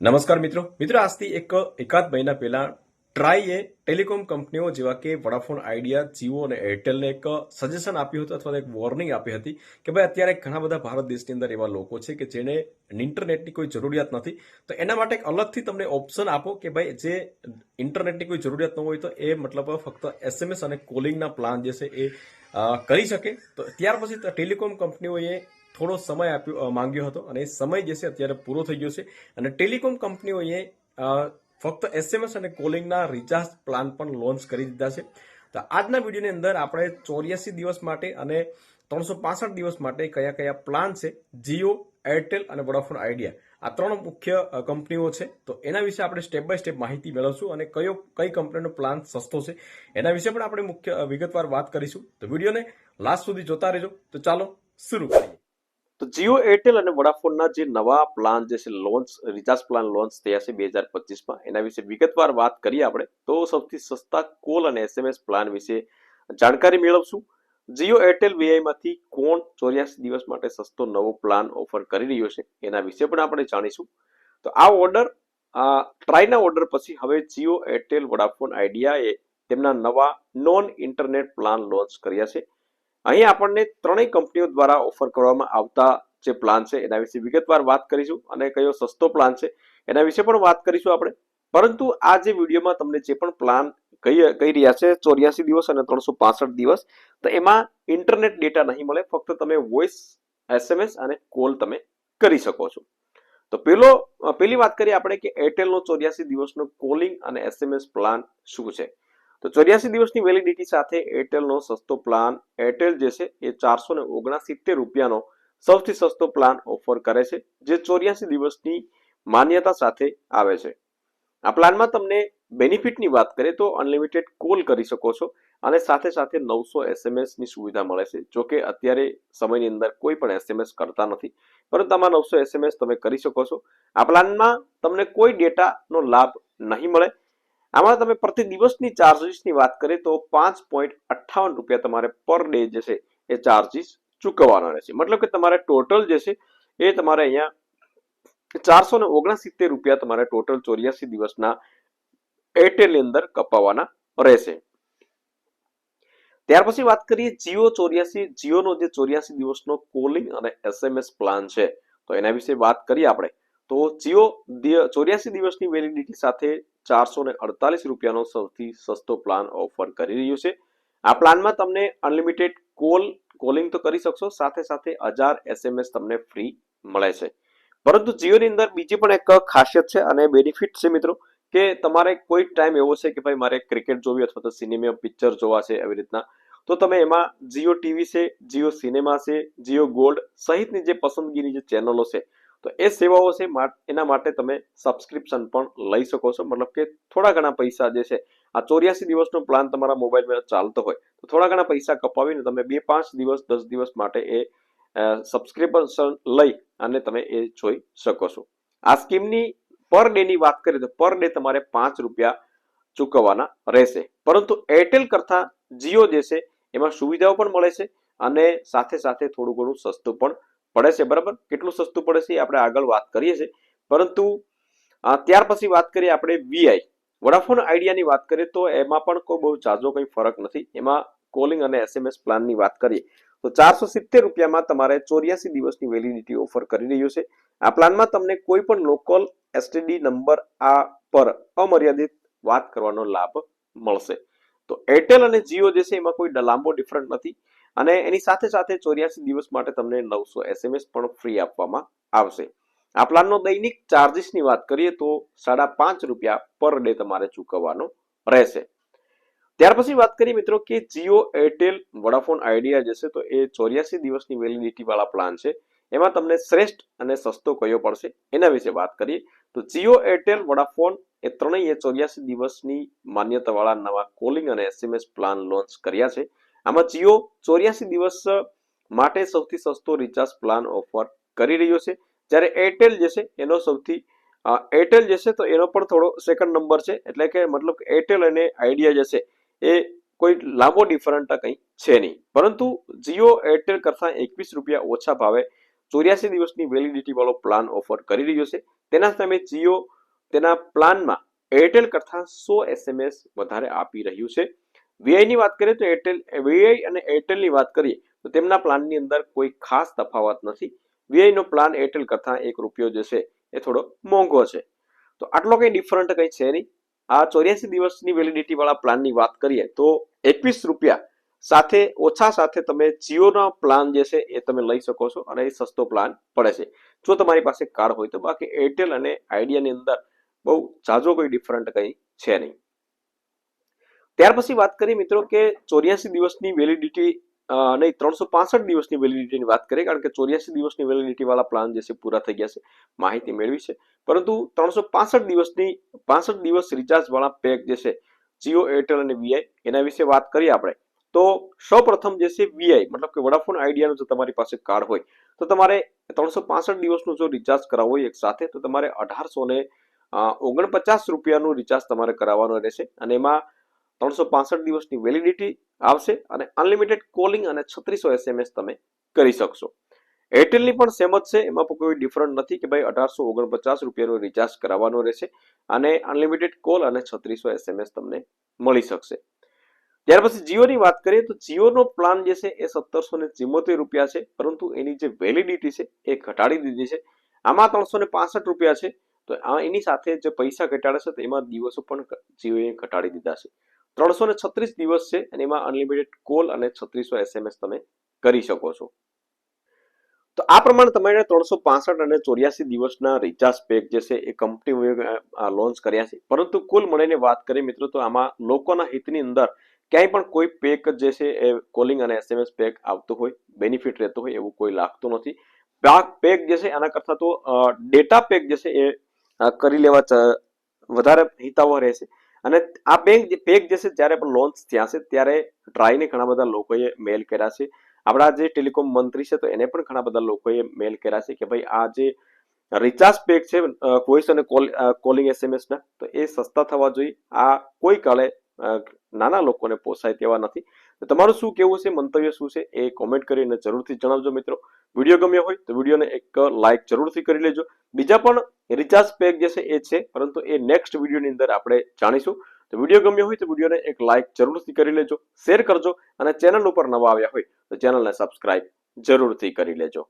નમસ્કાર મિત્રો આજથી એકાદ મહિના પહેલા ટ્રાઈએ ટેલિકોમ કંપનીઓ જેવા કે વોડાફોન આઈડિયા, જીઓ અને એરટેલને એક સજેશન આપ્યું હતું અથવા એક વોર્નિંગ આપી હતી કે ભાઈ અત્યારે ઘણા બધા ભારત દેશની અંદર એવા લોકો છે કે જેને ઇન્ટરનેટની કોઈ જરૂરિયાત નથી. તો એના માટે એક અલગથી તમને ઓપ્શન આપો કે ભાઈ જે ઇન્ટરનેટની કોઈ જરૂરિયાત ન હોય તો એ મતલબ ફક્ત એસએમએસ અને કોલિંગના પ્લાન જે છે એ કરી શકે. તો ત્યાર પછી ટેલિકોમ કંપનીઓએ થોડો સમય માંગ્યો હતો અને એ સમય જે છે અત્યારે પૂરો થઈ ગયો છે અને ટેલિકોમ કંપનીઓએ ફક્ત એસએમએસ અને કોલિંગના રિચાર્જ પ્લાન પણ લોન્ચ કરી દીધા છે. તો આજના વિડીયોની અંદર આપણે 84 દિવસ માટે અને 365 દિવસ માટે કયા કયા પ્લાન છે જીઓ, એરટેલ અને વોડાફોન આઈડિયા આ ત્રણ મુખ્ય કંપનીઓ છે તો એના વિશે આપણે સ્ટેપ બાય સ્ટેપ માહિતી મેળવશું અને કઈ કંપનીનો પ્લાન સસ્તો છે એના વિશે પણ આપણે મુખ્ય વિગતવાર વાત કરીશું. તો વિડીયોને લાસ્ટ સુધી જોતા રહેજો. તો ચાલો શરૂ કરીએ. તો જીઓ, એરટેલ અને વોડાફોનના જે નવા પ્લાન જે છે રિચાર્જ પ્લાન લોન્ચ થયા છે 2025માં એના વિશે વિગતવાર વાત કરીએ આપણે તો સૌથી સસ્તા કોલ અને એસએમએસ પ્લાન વિશે જાણકારી મેળવશું. જીઓ એરટેલ વીઆઈમાંથી કોણ 84 દિવસ માટે સસ્તો નવો પ્લાન ઓફર કરી રહ્યો છે એના વિશે પણ આપણે જાણીશું. તો આ ટ્રાયના ઓર્ડર પછી હવે જીઓ, એરટેલ, વોડાફોન આઈડિયાએ તેમના નવા નોન ઇન્ટરનેટ પ્લાન લોન્ચ કર્યા છે. અહીં આપણને ત્રણેય કંપનીઓ દ્વારા ઓફર કરવામાં આવતા જે પ્લાન છે એના વિશે વિગતવાર વાત કરીશું અને કયો સસ્તો પ્લાન છે એના વિશે પણ વાત કરીશું આપણે. પરંતુ આ જે વિડીયોમાં તમને જે પણ પ્લાન કહી રહ્યા છે 84 દિવસ અને 365 દિવસ, તો એમાં ઇન્ટરનેટ ડેટા નહીં મળે, ફક્ત તમે વોઇસ, એસએમએસ અને કોલ તમે કરી શકો છો. તો પહેલી વાત કરીએ આપણે કે એરટેલનો 84 દિવસનો કોલિંગ અને એસએમએસ પ્લાન શું છે. તો 84 દિવસની વેલિડિટી સાથે એરટેલનો સસ્તો પ્લાન એરટેલ જે છે એ 469 રૂપિયાનો સૌથી સસ્તો પ્લાન ઓફર કરે છે જે 84 દિવસની માન્યતા સાથે આવે છે. આ પ્લાનમાં તમને બેનિફિટની વાત કરીએ તો અનલિમિટેડ કોલ કરી શકો છો અને સાથે સાથે 900 એસએમએસ ની સુવિધા મળે છે. જો કે અત્યારે સમયની અંદર કોઈ પણ એસએમએસ કરતા નથી, પરંતુ આમાં 900 એસએમએસ તમે કરી શકો છો. આ પ્લાનમાં તમને કોઈ ડેટાનો લાભ નહીં મળે. આમાં તમે પ્રતિ દિવસની ચાર્જીસની વાત કરીએ તો 5.58 રૂપિયા તમારે પર ડે જે છે એ ચાર્જીસ ચૂકવવાના રહેશે. મતલબ કે તમારે ટોટલ જે છે એ તમારે અહીંયા 469 રૂપિયા તમારે ટોટલ 84 દિવસના એરટેલની અંદર કપાવવાના રહેશે. ત્યાર પછી વાત કરીએ જીઓનો જે 84 દિવસનો કોલિંગ અને એસએમએસ પ્લાન છે તો એના વિશે વાત કરીએ આપણે. તો જીઓ 84 દિવસની વેલિડિટી સાથે 448 રૂપિયાનો સૌથી સસ્તો પ્લાન ઓફર કરી રહ્યું છે. આ પ્લાનમાં તમને અનલિમિટેડ કોલિંગ તો કરી શકશો, સાથે સાથે 1000 એસએમએસ તમને ફ્રી મળે છે. પરંતુ જીઓની અંદર બીજી પણ એક ખાસિયત છે અને બેનિફિટ છે મિત્રો, કે તમારે કોઈ ટાઈમ એવો છે કે ભાઈ મારે ક્રિકેટ જોવી અથવા તો સિનેમા પિક્ચર જોવા છે એવી રીતના, તો તમે એમાં જીઓ ટીવી છે, જીઓ સિનેમા છે, જીઓ ગોલ્ડ સહિતની જે પસંદગીની જે ચેનલો છે તો એ સેવાઓ છે એના માટે તમે સબસ્ક્રિપ્શન પણ લઈ શકો છો. મતલબ કે થોડા ઘણા પૈસા જે છે આ 84 દિવસનો પ્લાન તમારા મોબાઈલમાં ચાલતો હોય તો થોડા ઘણા પૈસા કપાવીને તમે 2-5 દિવસ 10 દિવસ માટે એ સબસ્ક્રિપ્શન લઈ અને તમે એ જોઈ શકો છો. આ સ્કીમની પર ડે ની વાત કરીએ તો પર ડે તમારે 5 રૂપિયા ચૂકવવાના રહેશે. પરંતુ એરટેલ કરતા જીઓ જે છે એમાં સુવિધાઓ પણ મળે છે અને સાથે સાથે થોડું ઘણું સસ્તું પણ પડે છે. બરાબર, કેટલું સસ્તું પડે છે આપણે આગળ વાત કરીએ છીએ. પરંતુ ત્યાર પછી વાત કરીએ આપણે વીઆઈ વોડાફોન આઈડિયાની વાત કરીએ તો એમાં પણ કોઈ બહુ ઝાઝો કંઈ ફરક નથી. એમાં કોલિંગ અને એસએમએસ પ્લાનની વાત કરીએ તો 470 રૂપિયામાં તમારે 84 દિવસની વેલિડિટી ઓફર કરી રહ્યો છે. આ પ્લાનમાં તમને કોઈ પણ લોકલ એસટીડી નંબર પર અમર્યાદિત વાત કરવાનો લાભ મળશે. તો એરટેલ અને જીઓ જે છે એમાં કોઈ લાંબો ડિફરન્ટ નથી અને એની સાથે સાથે 84 દિવસ માટે તમને 900 એસએમએસ પણ ફ્રી આપવામાં આવશે. આ પ્લાનનો દૈનિક ચાર્જીસની વાત કરીએ તો 5.5 રૂપિયા પર ડે તમારે ચૂકવવાનો રહેશે. ત્યાર પછી વાત કરીએ મિત્રો કે જીઓ, એરટેલ, વોડાફોન આઈડિયા જે છે તો એ 84 દિવસની વેલિડિટી વાળા પ્લાન છે. એમાં તમને શ્રેષ્ઠ અને સસ્તો કયો પડશે એના વિશે વાત કરીએ તો જીઓ, એરટેલ, વોડાફોન એ ત્રણેય 84 દિવસની માન્યતા વાળા નવા કોલિંગ અને એસએમએસ પ્લાન લોન્ચ કર્યા છે. આમાં જીઓ 84 દિવસ માટે સૌથી સસ્તો રિચાર્જ પ્લાન ઓફર કરી રહ્યો છે, જ્યારે એરટેલ જે છે એનો એરટેલ જે છે તો એનો પણ થોડો સેકન્ડ નંબર છે. એટલે કે મતલબ એરટેલ અને આઈડિયા જે છે એ કોઈ લાંબો ડિફરન્ટ કંઈ છે નહીં. પરંતુ જીઓ એરટેલ કરતા 21 રૂપિયા ઓછા ભાવે 84 દિવસની વેલિડિટી વાળો પ્લાન ઓફર કરી રહ્યો છે, તેના સામે જીઓ તેના પ્લાનમાં એરટેલ કરતાં 100 SMS વધારે આપી રહ્યું છે. વીઆઈ ની વાત કરીએ તો વીઆઈ અને એરટેલની વાત કરીએ તો તેમના પ્લાનની અંદર કોઈ ખાસ તફાવત નથી. વીઆઈ નો પ્લાન એરટેલ કરતાં ₹1 જે છે એ થોડો મોંઘો છે. તો આટલો કઈ ડિફરન્ટ કઈ છે નહીં. આ 84 દિવસની વેલિડિટી વાળા પ્લાનની વાત કરીએ તો ₹21 સાથે ઓછા સાથે તમે જીઓના પ્લાન જે છે એ તમે લઈ શકો છો અને એ સસ્તો પ્લાન પડે છે જો તમારી પાસે કાર્ડ હોય તો. બાકી એરટેલ અને આઈડિયાની અંદર બહુ ઝાઝો કોઈ ડિફરન્ટ કઈ છે નહીં. ત્યાર પછી વાત કરીએ મિત્રો કે 84 દિવસની વેલિડિટી નહીં 365 દિવસની વેલિડિટીની વાત કરીએ, કારણ કે 84 દિવસની વેલિડિટી વાળા પ્લાન જે છે પૂરા થઈ ગયા છે, માહિતી મેળવી છે. પરંતુ 365 દિવસ રિચાર્જ વાળા પેક જે છે જીઓ, એરટેલ અને વીઆઈ એના વિશે વાત કરીએ આપણે તો સૌપ્રથમ જે છે વીઆઈ મતલબ કે વોડાફોન આઈડિયાનું જો તમારી પાસે કાર્ડ હોય તો તમારે 365 દિવસનું જો રિચાર્જ કરાવવું હોય એક સાથે તો તમારે ₹1849 રિચાર્જ તમારે કરાવવાનો રહેશે અને એમાં 365 દિવસની વેલિડિટી આવશે અને અનલિમિટેડ કોલિંગ અને 3600 SMS તમે કરી શકશો. એરટેલની પણ સેમ જ છે, એમાં પણ કોઈ ડિફરન્ટ નથી કે ભાઈ ₹1849 રિચાર્જ કરાવવાનો રહેશે અને અનલિમિટેડ કોલ અને 3600 SMS તમને મળી શકશે. ત્યાર પછી જીઓની વાત કરીએ તો જીઓનો પ્લાન જે છે એ ₹1774 છે, પરંતુ એની જે વેલિડિટી છે એ ઘટાડી દીધી છે. આમાં ₹365 છે, તો એની સાથે જે પૈસા ઘટાડે છે તો એમાં દિવસો પણ જીઓએ ઘટાડી દીધા છે. 336 દિવસ છે અને એમાં અનલિમિટેડ કોલ અને 3600 SMS તમે કરી શકો છો. તો આ પ્રમાણે તમારે 365 અને 84 દિવસના રિચાર્જ પેક જે છે એ કંપની લોન્ચ કર્યા છે. પરંતુ કુલ મળીને વાત કરીએ મિત્રો તો આમાં લોકોના હિતની અંદર ક્યાંય પણ કોઈ પેક જે છે એ કોલિંગ અને SMS પેક આવતો હોય, બેનિફિટ રહેતો હોય એવું કોઈ લાગતું નથી. પેક જે છે આના કરતાં તો ડેટા પેક જે છે એ કરી લેવા વધારે હિતાવહ રહેશે. અને આ પેક જે છે જ્યારે પણ લોન્ચ થયા છે ત્યારે ટ્રાયને ઘણા બધા લોકોએ મેલ કર્યા છે. આપણા જે ટેલિકોમ મંત્રી છે તો એને પણ ઘણા બધા લોકોએ મેલ કર્યા છે કે ભાઈ આ જે રિચાર્જ પેક છે વોઇસ અને કોલિંગ SMS ના તો એ સસ્તા થવા જોઈએ. આ કોઈ કાળે નાના લોકોને પોસાય તેવા નથી. તો તમારું શું કેવું છે, મંતવ્ય શું છે એ કોમેન્ટ કરીને જરૂરથી જણાવજો મિત્રો. વિડીયો ગમ્યો હોય તો વિડીયોને એક લાઇક જરૂરથી કરી લેજો. બીજા પણ રિચાર્જ પેક જે છે એ છે, પરંતુ એ નેક્સ્ટ વિડીયોની અંદર આપણે જાણીશું. તો વિડીયો ગમ્યો હોય તો વિડીયોને એક લાઇક જરૂરથી કરી લેજો, શેર કરજો અને ચેનલ ઉપર નવા આવ્યા હોય તો ચેનલને સબસ્ક્રાઇબ જરૂરથી કરી લેજો.